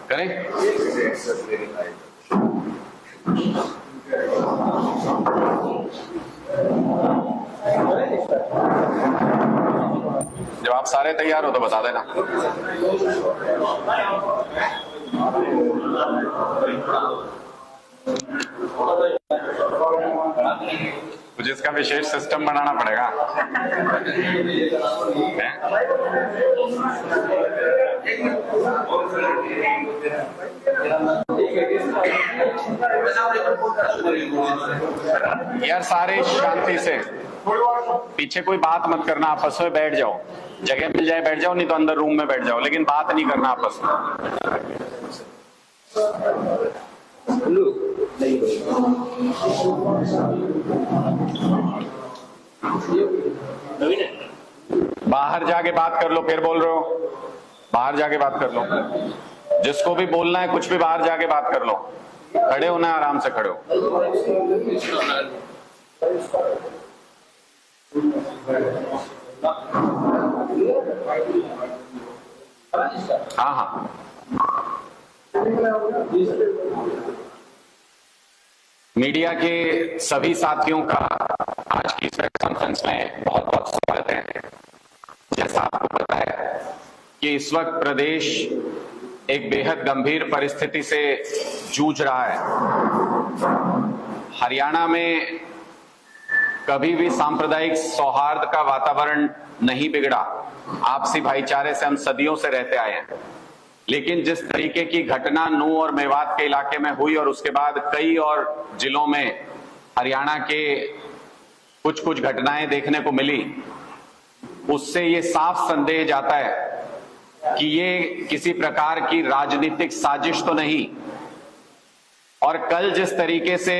करें? जब आप सारे तैयार हो तो बता देना। मुझे इसका विशेष सिस्टम बनाना पड़ेगा। यार सारे शांति से, पीछे कोई बात मत करना, आपस में बैठ जाओ, जगह मिल जाए बैठ जाओ, नहीं तो अंदर रूम में बैठ जाओ, लेकिन बात नहीं करना आपस में। बाहर जाके बात कर लो, फिर बोल रहे हो, बाहर जाके बात कर लो। जिसको भी बोलना है कुछ भी बाहर जाके बात कर लो। खड़े होना है, आराम से खड़े हो। हाँ हाँ, मीडिया के सभी साथियों का आज की इस प्रेस कॉन्फ्रेंस में बहुत बहुत स्वागत है। जैसा आपको पता है कि इस वक्त प्रदेश एक बेहद गंभीर परिस्थिति से जूझ रहा है। हरियाणा में कभी भी सांप्रदायिक सौहार्द का वातावरण नहीं बिगड़ा, आपसी भाईचारे से हम सदियों से रहते आए हैं। लेकिन जिस तरीके की घटना नूंह और मेवात के इलाके में हुई और उसके बाद कई और जिलों में हरियाणा के कुछ कुछ घटनाएं देखने को मिली, उससे ये साफ संदेह जाता है कि ये किसी प्रकार की राजनीतिक साजिश तो नहीं। और कल जिस तरीके से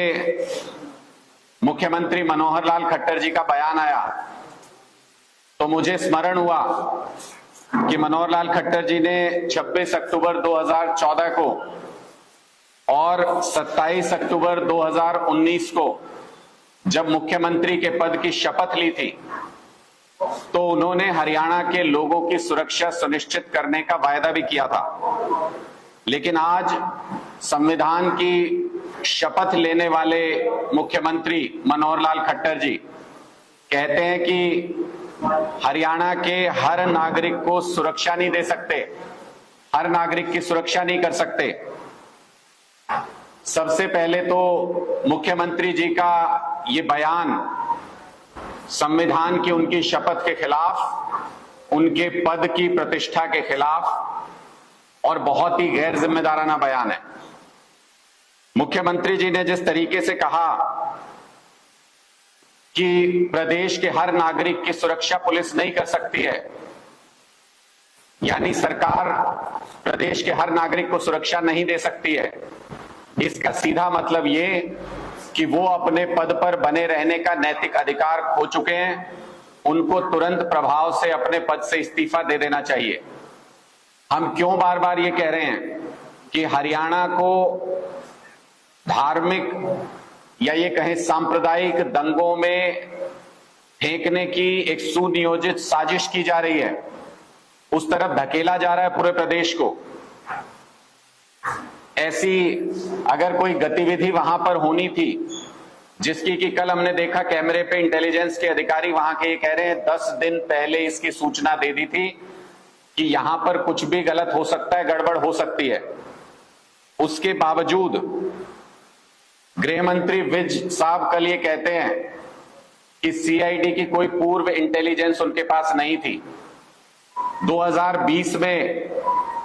मुख्यमंत्री मनोहर लाल खट्टर जी का बयान आया, तो मुझे स्मरण हुआ कि मनोहर लाल खट्टर जी ने 26 अक्टूबर 2014 को और 27 अक्टूबर 2019 को जब मुख्यमंत्री के पद की शपथ ली थी, तो उन्होंने हरियाणा के लोगों की सुरक्षा सुनिश्चित करने का वायदा भी किया था। लेकिन आज संविधान की शपथ लेने वाले मुख्यमंत्री मनोहर लाल खट्टर जी कहते हैं कि हरियाणा के हर नागरिक को सुरक्षा नहीं दे सकते, हर नागरिक की सुरक्षा नहीं कर सकते। सबसे पहले तो मुख्यमंत्री जी का ये बयान संविधान की उनकी शपथ के खिलाफ, उनके पद की प्रतिष्ठा के खिलाफ और बहुत ही गैर जिम्मेदाराना बयान है। मुख्यमंत्री जी ने जिस तरीके से कहा कि प्रदेश के हर नागरिक की सुरक्षा पुलिस नहीं कर सकती है, यानी सरकार प्रदेश के हर नागरिक को सुरक्षा नहीं दे सकती है, इसका सीधा मतलब ये कि वो अपने पद पर बने रहने का नैतिक अधिकार खो चुके हैं। उनको तुरंत प्रभाव से अपने पद से इस्तीफा दे देना चाहिए। हम क्यों बार बार ये कह रहे हैं कि हरियाणा को धार्मिक या ये कहें सांप्रदायिक दंगों में फेंकने की एक सुनियोजित साजिश की जा रही है, उस तरफ धकेला जा रहा है पूरे प्रदेश को। ऐसी अगर कोई गतिविधि वहां पर होनी थी, जिसकी कि कल हमने देखा कैमरे पे इंटेलिजेंस के अधिकारी वहां के ये कह रहे हैं 10 दिन पहले इसकी सूचना दे दी थी कि यहां पर कुछ भी गलत हो सकता है, गड़बड़ हो सकती है। उसके बावजूद गृह मंत्री विज साहब कल ये कहते हैं कि सीआईडी की कोई पूर्व इंटेलिजेंस उनके पास नहीं थी। 2020 में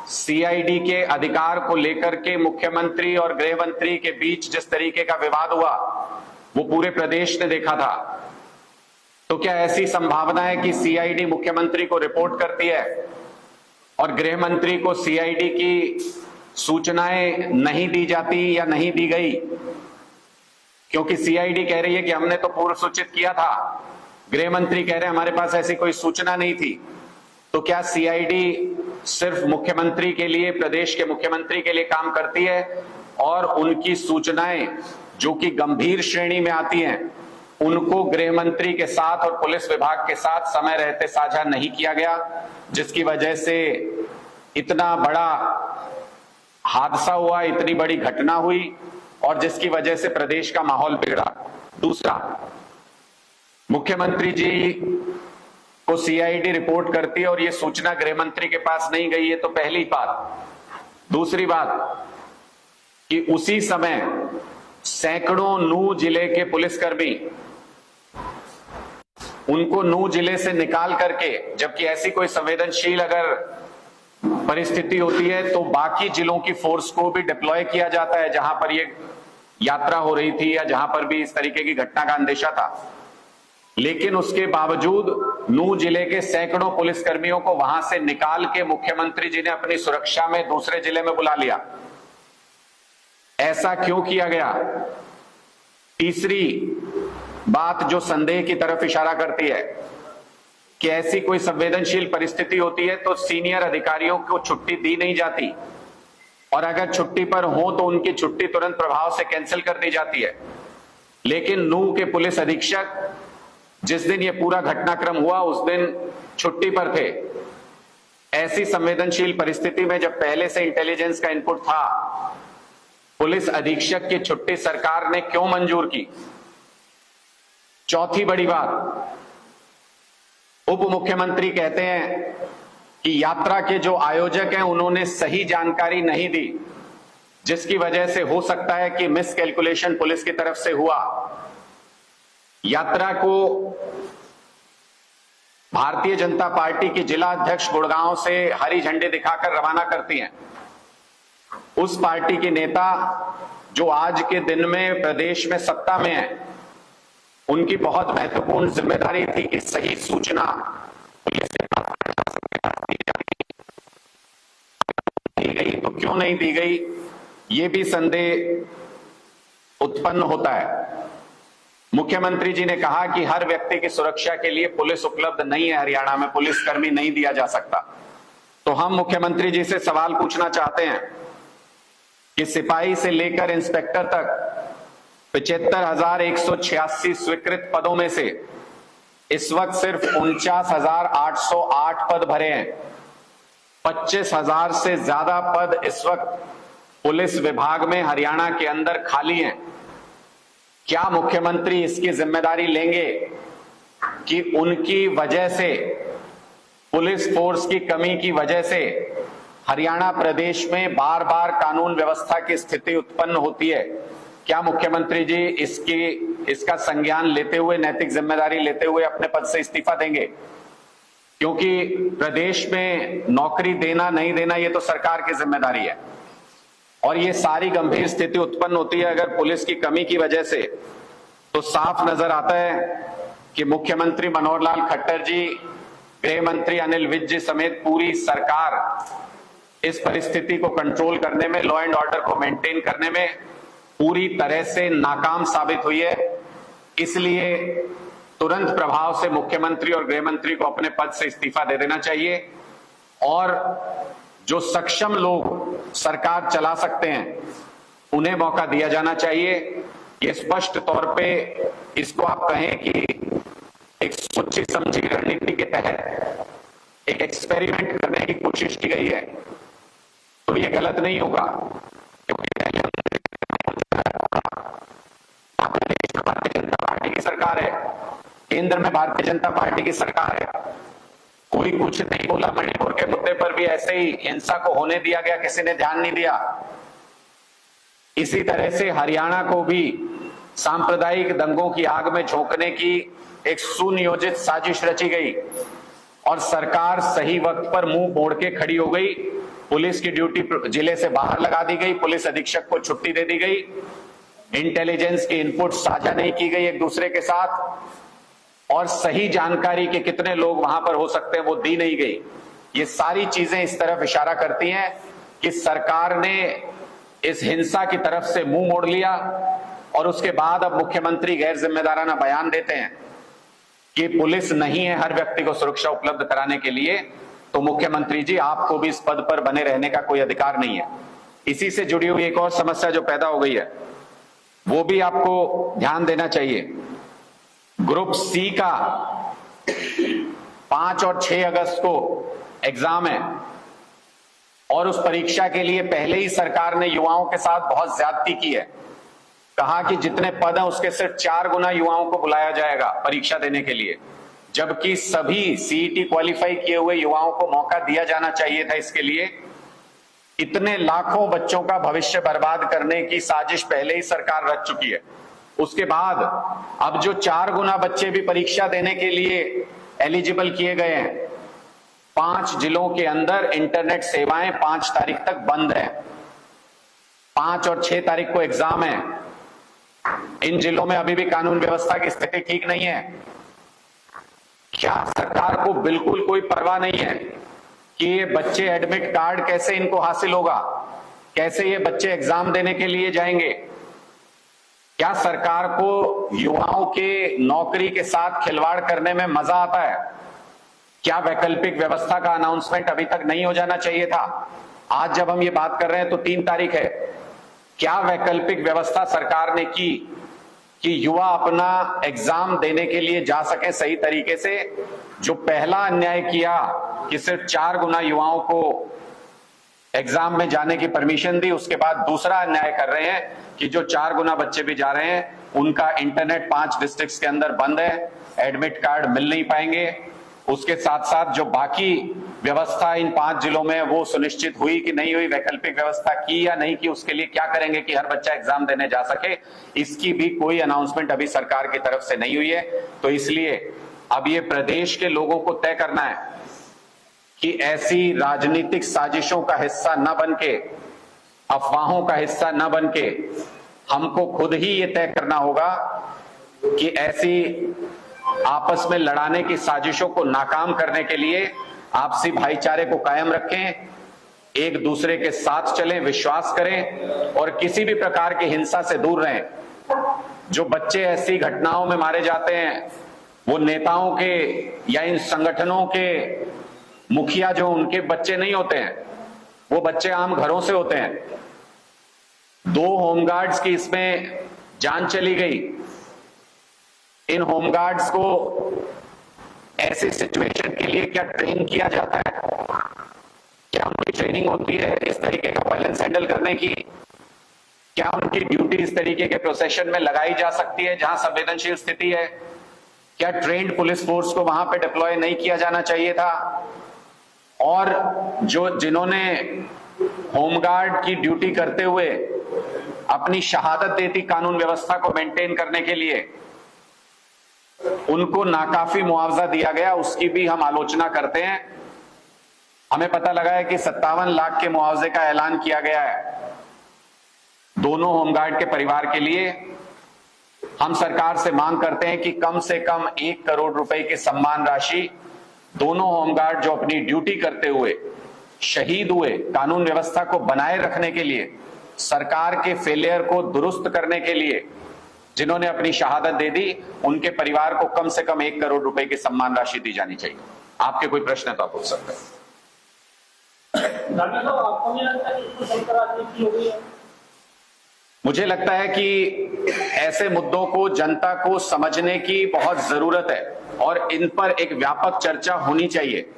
सीआईडी के अधिकार को लेकर के मुख्यमंत्री और गृह मंत्री के बीच जिस तरीके का विवाद हुआ, वो पूरे प्रदेश ने देखा था। तो क्या ऐसी संभावना है कि सीआईडी मुख्यमंत्री को रिपोर्ट करती है और गृह मंत्री को सीआईडी की सूचनाएं नहीं दी जाती या नहीं दी गई? क्योंकि सीआईडी कह रही है कि हमने तो पूर्व सूचित किया था, गृह मंत्री कह रहे हैं हमारे पास ऐसी कोई सूचना नहीं थी। तो क्या सीआईडी सिर्फ मुख्यमंत्री के लिए, प्रदेश के मुख्यमंत्री के लिए काम करती है और उनकी सूचनाएं जो कि गंभीर श्रेणी में आती हैं, उनको गृह मंत्री के साथ और पुलिस विभाग के साथ समय रहते साझा नहीं किया गया, जिसकी वजह से इतना बड़ा हादसा हुआ, इतनी बड़ी घटना हुई और जिसकी वजह से प्रदेश का माहौल बिगड़ा। दूसरा, मुख्यमंत्री जी को सीआईडी रिपोर्ट करती है और यह सूचना गृह मंत्री के पास नहीं गई है, तो पहली बात। दूसरी बात कि उसी समय सैकड़ों नूंह जिले के पुलिसकर्मी उनको नूंह जिले से निकाल करके, जबकि ऐसी कोई संवेदनशील अगर परिस्थिति होती है तो बाकी जिलों की फोर्स को भी डिप्लॉय किया जाता है जहां पर ये यात्रा हो रही थी या जहां पर भी इस तरीके की घटना का अंदेशा था। लेकिन उसके बावजूद नूंह जिले के सैकड़ों पुलिसकर्मियों को वहां से निकाल के मुख्यमंत्री जी ने अपनी सुरक्षा में दूसरे जिले में बुला लिया। ऐसा क्यों किया गया? तीसरी बात जो संदेह की तरफ इशारा करती है कि ऐसी कोई संवेदनशील परिस्थिति होती है तो सीनियर अधिकारियों को छुट्टी दी नहीं जाती, और अगर छुट्टी पर हो तो उनकी छुट्टी तुरंत प्रभाव से कैंसिल कर दी जाती है। लेकिन नूंह के पुलिस अधीक्षक जिस दिन ये पूरा घटनाक्रम हुआ उस दिन छुट्टी पर थे। ऐसी संवेदनशील परिस्थिति में जब पहले से इंटेलिजेंस का इनपुट था, पुलिस अधीक्षक की छुट्टी सरकार ने क्यों मंजूर की? चौथी बड़ी बात, उप मुख्यमंत्री कहते हैं कि यात्रा के जो आयोजक हैं उन्होंने सही जानकारी नहीं दी, जिसकी वजह से हो सकता है कि मिस कैलकुलेशन पुलिस की तरफ से हुआ। यात्रा को भारतीय जनता पार्टी की जिला अध्यक्ष गुड़गांव से हरी झंडी दिखाकर रवाना करती हैं। उस पार्टी के नेता जो आज के दिन में प्रदेश में सत्ता में है, उनकी बहुत महत्वपूर्ण जिम्मेदारी थी कि सही सूचना पुलिस के पास दी गई, तो क्यों नहीं दी गई, ये भी संदेह उत्पन्न होता है। मुख्यमंत्री जी ने कहा कि हर व्यक्ति की सुरक्षा के लिए पुलिस उपलब्ध नहीं है, हरियाणा में पुलिसकर्मी नहीं दिया जा सकता। तो हम मुख्यमंत्री जी से सवाल पूछना चाहते हैं कि सिपाही से लेकर इंस्पेक्टर तक 75,186 स्वीकृत पदों में से इस वक्त सिर्फ 49,808 पद भरे हैं। 25,000 से ज्यादा पद इस वक्त पुलिस विभाग में हरियाणा के अंदर खाली हैं। क्या मुख्यमंत्री इसकी जिम्मेदारी लेंगे कि उनकी वजह से, पुलिस फोर्स की कमी की वजह से हरियाणा प्रदेश में बार बार कानून व्यवस्था की स्थिति उत्पन्न होती है? क्या मुख्यमंत्री जी इसका संज्ञान लेते हुए, नैतिक जिम्मेदारी लेते हुए अपने पद से इस्तीफा देंगे? क्योंकि प्रदेश में नौकरी देना नहीं देना ये तो सरकार की जिम्मेदारी है, और ये सारी गंभीर स्थिति उत्पन्न होती है अगर पुलिस की कमी की वजह से। तो साफ नजर आता है कि मुख्यमंत्री मनोहर लाल खट्टर जी, गृह मंत्री अनिल विज जी समेत पूरी सरकार इस परिस्थिति को कंट्रोल करने में, लॉ एंड ऑर्डर को मेंटेन करने में पूरी तरह से नाकाम साबित हुई है। इसलिए तुरंत प्रभाव से मुख्यमंत्री और गृह मंत्री को अपने पद से इस्तीफा दे देना चाहिए, और जो सक्षम लोग सरकार चला सकते हैं उन्हें मौका दिया जाना चाहिए। ये स्पष्ट तौर पे इसको आप कहें कि एक सोची समझी रणनीति के तहत एक एक्सपेरिमेंट करने की कोशिश की गई है, तो ये गलत नहीं होगा। भारतीय जनता पार्टी की सरकार है, केंद्र में भारतीय जनता पार्टी की सरकार है, कोई कुछ नहीं बोला। मणिपुर के मुद्दे पर भी ऐसे ही हिंसा को होने दिया गया, किसी ने ध्यान नहीं दिया। इसी तरह से हरियाणा को भी सांप्रदायिक दंगों की आग में झोंकने की एक सुनियोजित साजिश रची गई, और सरकार सही वक्त पर मुंह मोड़ के खड़ी हो गई। पुलिस की ड्यूटी जिले से बाहर लगा दी गई, पुलिस अधीक्षक को छुट्टी दे दी गई, इंटेलिजेंस की इनपुट साझा नहीं की गई एक दूसरे के साथ, और सही जानकारी के कितने लोग वहां पर हो सकते हैं वो दी नहीं गई। ये सारी चीजें इस तरफ इशारा करती हैं कि सरकार ने इस हिंसा की तरफ से मुंह मोड़ लिया, और उसके बाद अब मुख्यमंत्री गैर जिम्मेदाराना बयान देते हैं कि पुलिस नहीं है हर व्यक्ति को सुरक्षा उपलब्ध कराने के लिए। तो मुख्यमंत्री जी, आपको भी इस पद पर बने रहने का कोई अधिकार नहीं है। इसी से जुड़ी हुई एक और समस्या जो पैदा हो गई है वो भी आपको ध्यान देना चाहिए। ग्रुप सी का 5 और 6 अगस्त को एग्जाम है। और उस परीक्षा के लिए पहले ही सरकार ने युवाओं के साथ बहुत ज्यादती की है। कहा कि जितने पद हैं उसके सिर्फ 4 गुना युवाओं को बुलाया जाएगा परीक्षा देने के लिए, जबकि सभी सीईटी क्वालिफाई किए हुए युवाओं को मौका दिया जाना चाहिए था। इसके लिए इतने लाखों बच्चों का भविष्य बर्बाद करने की साजिश पहले ही सरकार रच चुकी है। उसके बाद अब जो 4 गुना बच्चे भी परीक्षा देने के लिए एलिजिबल किए गए हैं, 5 जिलों के अंदर इंटरनेट सेवाएं 5 तारीख तक बंद है। 5 और 6 तारीख को एग्जाम है। इन जिलों में अभी भी कानून व्यवस्था की स्थिति ठीक नहीं है। क्या सरकार को बिल्कुल कोई परवाह नहीं है कि ये बच्चे एडमिट कार्ड कैसे इनको हासिल होगा, कैसे ये बच्चे एग्जाम देने के लिए जाएंगे? क्या सरकार को युवाओं के नौकरी के साथ खिलवाड़ करने में मजा आता है? क्या वैकल्पिक व्यवस्था का अनाउंसमेंट अभी तक नहीं हो जाना चाहिए था? आज जब हम ये बात कर रहे हैं तो 3 तारीख है। क्या वैकल्पिक व्यवस्था सरकार ने की कि युवा अपना एग्जाम देने के लिए जा सके सही तरीके से? जो पहला अन्याय किया कि सिर्फ 4 गुना युवाओं को एग्जाम में जाने की परमिशन दी, उसके बाद दूसरा अन्याय कर रहे हैं कि जो 4 गुना बच्चे भी जा रहे हैं उनका इंटरनेट 5 डिस्ट्रिक्ट्स के अंदर बंद है, एडमिट कार्ड मिल नहीं पाएंगे। उसके साथ साथ जो बाकी व्यवस्था इन 5 जिलों में वो सुनिश्चित हुई कि नहीं हुई, वैकल्पिक व्यवस्था की या नहीं की, उसके लिए क्या करेंगे कि हर बच्चा एग्जाम देने जा सके, इसकी भी कोई अनाउंसमेंट अभी सरकार की तरफ से नहीं हुई है। तो इसलिए अब ये प्रदेश के लोगों को तय करना है कि ऐसी राजनीतिक साजिशों का हिस्सा न बनके, अफवाहों का हिस्सा न बनके, हमको खुद ही ये तय करना होगा कि ऐसी आपस में लड़ाने की साजिशों को नाकाम करने के लिए आपसी भाईचारे को कायम रखें, एक दूसरे के साथ चलें, विश्वास करें और किसी भी प्रकार की हिंसा से दूर रहें। जो बच्चे ऐसी घटनाओं में मारे जाते हैं वो नेताओं के या इन संगठनों के मुखिया जो उनके बच्चे नहीं होते हैं, वो बच्चे आम घरों से होते हैं। 2 होमगार्ड्स की इसमें जान चली गई। इन होमगार्ड्स को ऐसी सिचुएशन के लिए क्या ट्रेन किया जाता है? क्या उनकी ट्रेनिंग होती है इस तरीके का वायलेंस हैंडल करने की? क्या उनकी ड्यूटी इस तरीके के प्रोसेशन में लगाई जा सकती है जहां संवेदनशील स्थिति है? क्या ट्रेन्ड पुलिस फोर्स को वहां पे डिप्लॉय नहीं किया जाना चाहिए था? और जिन्होंने होमगार्ड की ड्यूटी करते हुए अपनी शहादत देती कानून व्यवस्था को मेंटेन करने के लिए, उनको नाकाफी मुआवजा दिया गया, उसकी भी हम आलोचना करते हैं। हमें पता लगा है कि 57 लाख के मुआवजे का ऐलान किया गया है दोनों होमगार्ड के परिवार के लिए। हम सरकार से मांग करते हैं कि कम से कम 1 करोड़ रुपए की सम्मान राशि दोनों होमगार्ड जो अपनी ड्यूटी करते हुए शहीद हुए, कानून व्यवस्था को बनाए रखने के लिए, सरकार के फेलियर को दुरुस्त करने के लिए जिन्होंने अपनी शहादत दे दी, उनके परिवार को कम से कम 1 करोड़ रुपए की सम्मान राशि दी जानी चाहिए। आपके कोई प्रश्न है तो आप पूछ सकते हैं। मुझे लगता है कि ऐसे मुद्दों को जनता को समझने की बहुत जरूरत है और इन पर एक व्यापक चर्चा होनी चाहिए।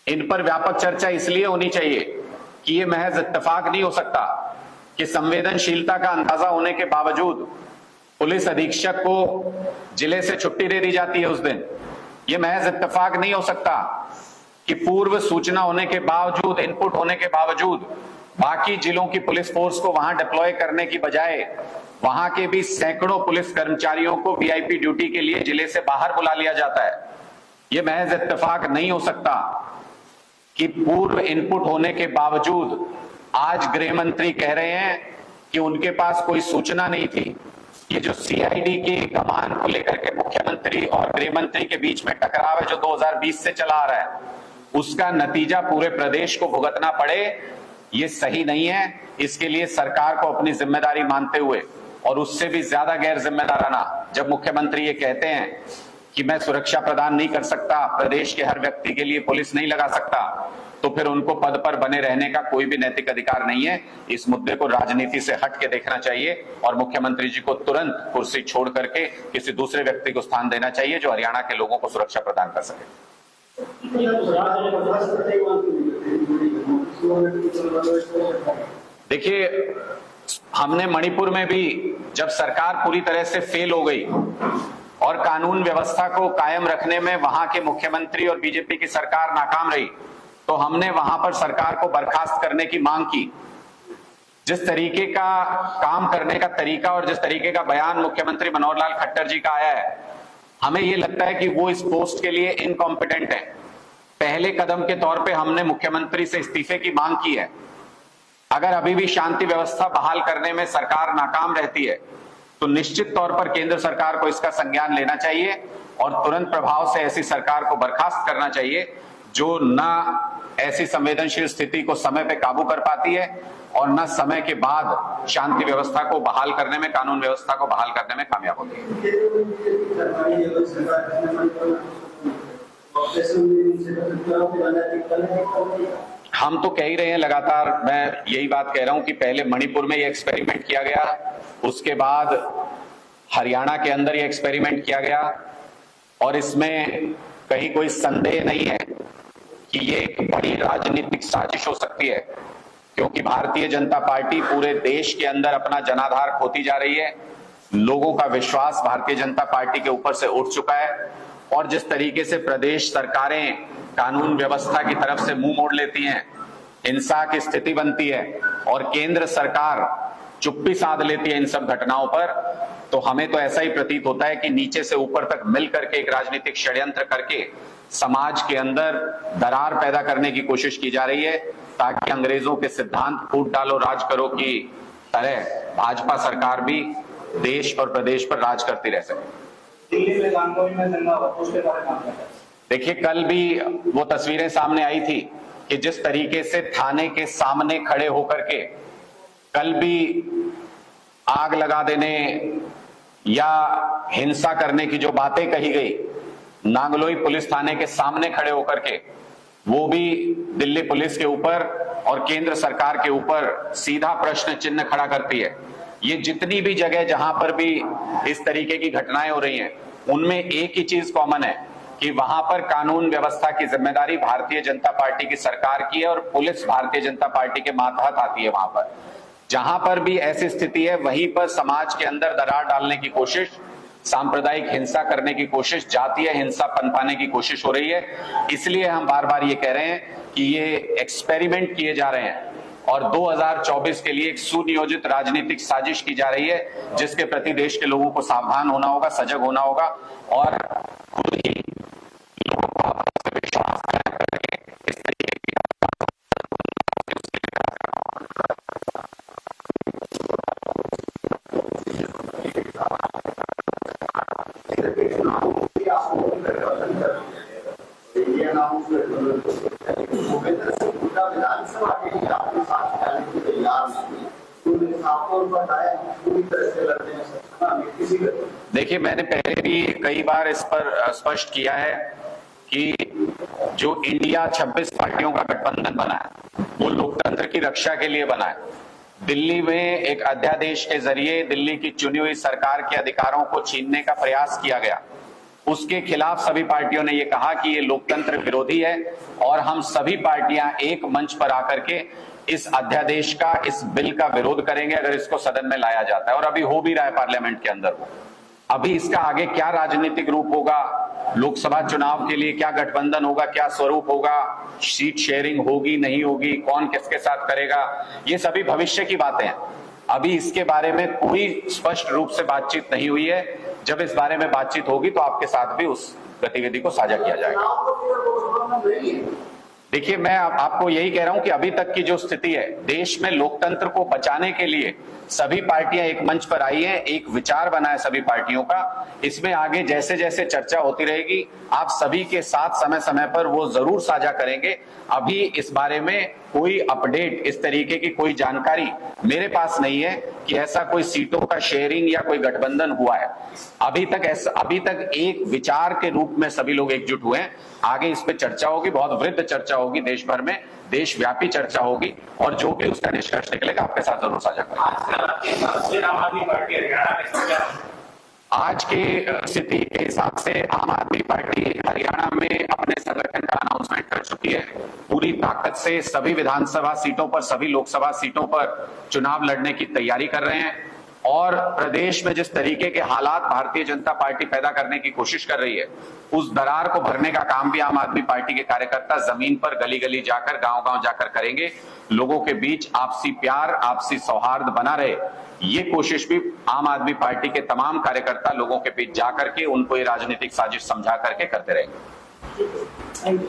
इन पर व्यापक चर्चा इसलिए होनी चाहिए कि ये महज इत्तेफाक नहीं हो सकता कि संवेदनशीलता का अंदाजा होने के बावजूद पुलिस अधीक्षक को जिले से छुट्टी दे दी जाती है उस दिन। ये महज इत्तेफाक नहीं हो सकता कि पूर्व सूचना होने के बावजूद, इनपुट होने के बावजूद बाकी जिलों की पुलिस फोर्स को वहां डिप्लॉय करने की बजाय वहां के भी सैकड़ों पुलिस कर्मचारियों को वीआईपी ड्यूटी के लिए जिले से बाहर बुला लिया जाता है। यह महज इत्तेफाक नहीं हो सकता कि पूर्व इनपुट होने के बावजूद आज गृह मंत्री कह रहे हैं कि उनके पास कोई सूचना नहीं थी। ये जो सीआईडी के कमान को लेकर के मुख्यमंत्री और गृह मंत्री के बीच में टकराव है जो 2020 से चला आ रहा है, उसका नतीजा पूरे प्रदेश को भुगतना पड़े, ये सही नहीं है। इसके लिए सरकार को अपनी जिम्मेदारी मानते हुए और उससे भी ज्यादा गैर जिम्मेदाराना जब मुख्यमंत्री ये कहते हैं कि मैं सुरक्षा प्रदान नहीं कर सकता, प्रदेश के हर व्यक्ति के लिए पुलिस नहीं लगा सकता, तो फिर उनको पद पर बने रहने का कोई भी नैतिक अधिकार नहीं है। इस मुद्दे को राजनीति से हट के देखना चाहिए और मुख्यमंत्री जी को तुरंत कुर्सी छोड़ करके किसी दूसरे व्यक्ति को स्थान देना चाहिए जो हरियाणा के लोगों को सुरक्षा प्रदान कर सके। देखिए, हमने मणिपुर में भी जब सरकार पूरी तरह से फेल हो गई और कानून व्यवस्था को कायम रखने में वहां के मुख्यमंत्री और बीजेपी की सरकार नाकाम रही, तो हमने वहां पर सरकार को बर्खास्त करने की मांग की। जिस तरीके का काम करने का तरीका और जिस तरीके का बयान मुख्यमंत्री मनोहर लाल खट्टर जी का आया है, हमें यह लगता है कि वो इस पोस्ट के लिए इनकॉम्पिटेंट है। पहले कदम के तौर पे हमने मुख्यमंत्री से इस्तीफे की मांग की है। अगर अभी भी शांति व्यवस्था बहाल करने में सरकार नाकाम रहती है तो निश्चित तौर पर केंद्र सरकार को इसका संज्ञान लेना चाहिए और तुरंत प्रभाव से ऐसी सरकार को बर्खास्त करना चाहिए जो ना ऐसी संवेदनशील स्थिति को समय पे काबू कर पाती है और न समय के बाद शांति व्यवस्था को बहाल करने में, कानून व्यवस्था को बहाल करने में कामयाब होती है। हम तो कह ही रहे हैं लगातार, मैं यही बात कह रहा हूं कि पहले मणिपुर में ये एक्सपेरिमेंट किया गया, उसके बाद हरियाणा के अंदर ये एक्सपेरिमेंट किया गया और इसमें कहीं कोई संदेह नहीं है कि ये एक बड़ी राजनीतिक साजिश हो सकती है, क्योंकि भारतीय जनता पार्टी पूरे देश के अंदर अपना जनाधार खोती जा रही है। लोगों का विश्वास भारतीय जनता पार्टी के ऊपर से उठ चुका है और जिस तरीके से प्रदेश सरकारें कानून व्यवस्था की तरफ से मुंह मोड़ लेती हैं, हिंसा की स्थिति बनती है और केंद्र सरकार चुप्पी साध लेती है इन सब घटनाओं पर, तो हमें तो ऐसा ही प्रतीत होता है कि नीचे से ऊपर तक मिल करके एक राजनीतिक षड्यंत्र करके समाज के अंदर दरार पैदा करने की कोशिश की जा रही है ताकि अंग्रेजों के सिद्धांत फूट डालो राज करो की तरह भाजपा सरकार भी देश और प्रदेश पर राज करती रह सके। दिल्ली में गांगोई में दंगा हुआ, उसके बारे में देखिए, कल भी वो तस्वीरें सामने आई थी कि जिस तरीके से थाने के सामने खड़े होकर के कल भी आग लगा देने या हिंसा करने की जो बातें कही गई, नांगलोई पुलिस थाने के सामने खड़े होकर के, वो भी दिल्ली पुलिस के ऊपर और केंद्र सरकार के ऊपर सीधा प्रश्न चिन्ह खड़ा करती है। ये जितनी भी जगह जहां पर भी इस तरीके की घटनाएं हो रही हैं, उनमें एक ही चीज कॉमन है कि वहां पर कानून व्यवस्था की जिम्मेदारी भारतीय जनता पार्टी की सरकार की है और पुलिस भारतीय जनता पार्टी के मातहत आती है। वहां पर जहां पर भी ऐसी स्थिति है, वहीं पर समाज के अंदर दरार डालने की कोशिश, सांप्रदायिक हिंसा करने की कोशिश, जातीय हिंसा पनपाने की कोशिश हो रही है। इसलिए हम बार बार ये कह रहे हैं कि ये एक्सपेरिमेंट किए जा रहे हैं और 2024 के लिए एक सुनियोजित राजनीतिक साजिश की जा रही है, जिसके प्रति देश के लोगों को सावधान होना होगा, सजग होना होगा और खुद ही लोगों को आपस में विश्वास कायम करके इस तरीके की देखिए, मैंने पहले भी कई बार इस पर स्पष्ट किया है कि जो इंडिया 26 पार्टियों का गठबंधन बना है वो लोकतंत्र की रक्षा के लिए बना है। दिल्ली में एक अध्यादेश के जरिए दिल्ली की चुनी हुई सरकार के अधिकारों को छीनने का प्रयास किया गया, उसके खिलाफ सभी पार्टियों ने यह कहा कि ये लोकतंत्र विरोधी है और हम सभी पार्टियां एक मंच पर आकर के इस अध्यादेश का, इस बिल का विरोध करेंगे अगर इसको सदन में लाया जाता है। और अभी हो भी रहा है पार्लियामेंट के अंदर। वो अभी इसका आगे क्या राजनीतिक रूप होगा, लोकसभा चुनाव के लिए क्या गठबंधन होगा, क्या स्वरूप होगा, सीट शेयरिंग होगी नहीं होगी, कौन किसके साथ करेगा, ये सभी भविष्य की बातें हैं। अभी इसके बारे में कोई स्पष्ट रूप से बातचीत नहीं हुई है। जब इस बारे में बातचीत होगी तो आपके साथ भी उस गतिविधि को साझा किया जाएगा। देखिए, मैं आपको यही कह रहा हूं कि अभी तक की जो स्थिति है, देश में लोकतंत्र को बचाने के लिए सभी पार्टियां एक मंच पर आई हैं, एक विचार बना है सभी पार्टियों का। इसमें आगे जैसे जैसे चर्चा होती रहेगी, आप सभी के साथ समय समय पर वो जरूर साझा करेंगे। अभी इस बारे में कोई अपडेट, इस तरीके की कोई जानकारी मेरे पास नहीं है कि ऐसा कोई सीटों का शेयरिंग या कोई गठबंधन हुआ है। अभी तक एक विचार के रूप में सभी लोग एकजुट हुए हैं। आगे इस पे चर्चा होगी, बहुत वृहद चर्चा होगी, देश भर में देशव्यापी चर्चा होगी और जो भी उसका निष्कर्ष निकलेगा आपके साथ जरूर साझा करेंगे। आज की स्थिति के हिसाब से आम आदमी पार्टी हरियाणा में अपने संगठन का अनाउंसमेंट कर चुकी है। पूरी ताकत से सभी विधानसभा सीटों पर, सभी लोकसभा सीटों पर चुनाव लड़ने की तैयारी कर रहे हैं और प्रदेश में जिस तरीके के हालात भारतीय जनता पार्टी पैदा करने की कोशिश कर रही है, उस दरार को भरने का काम भी आम आदमी पार्टी के कार्यकर्ता जमीन पर गली गली जाकर, गांव गांव जाकर करेंगे। लोगों के बीच आपसी प्यार, आपसी सौहार्द बना रहे, ये कोशिश भी आम आदमी पार्टी के तमाम कार्यकर्ता लोगों के बीच जाकर के उनको ये राजनीतिक साजिश समझा करके करते रहेंगे।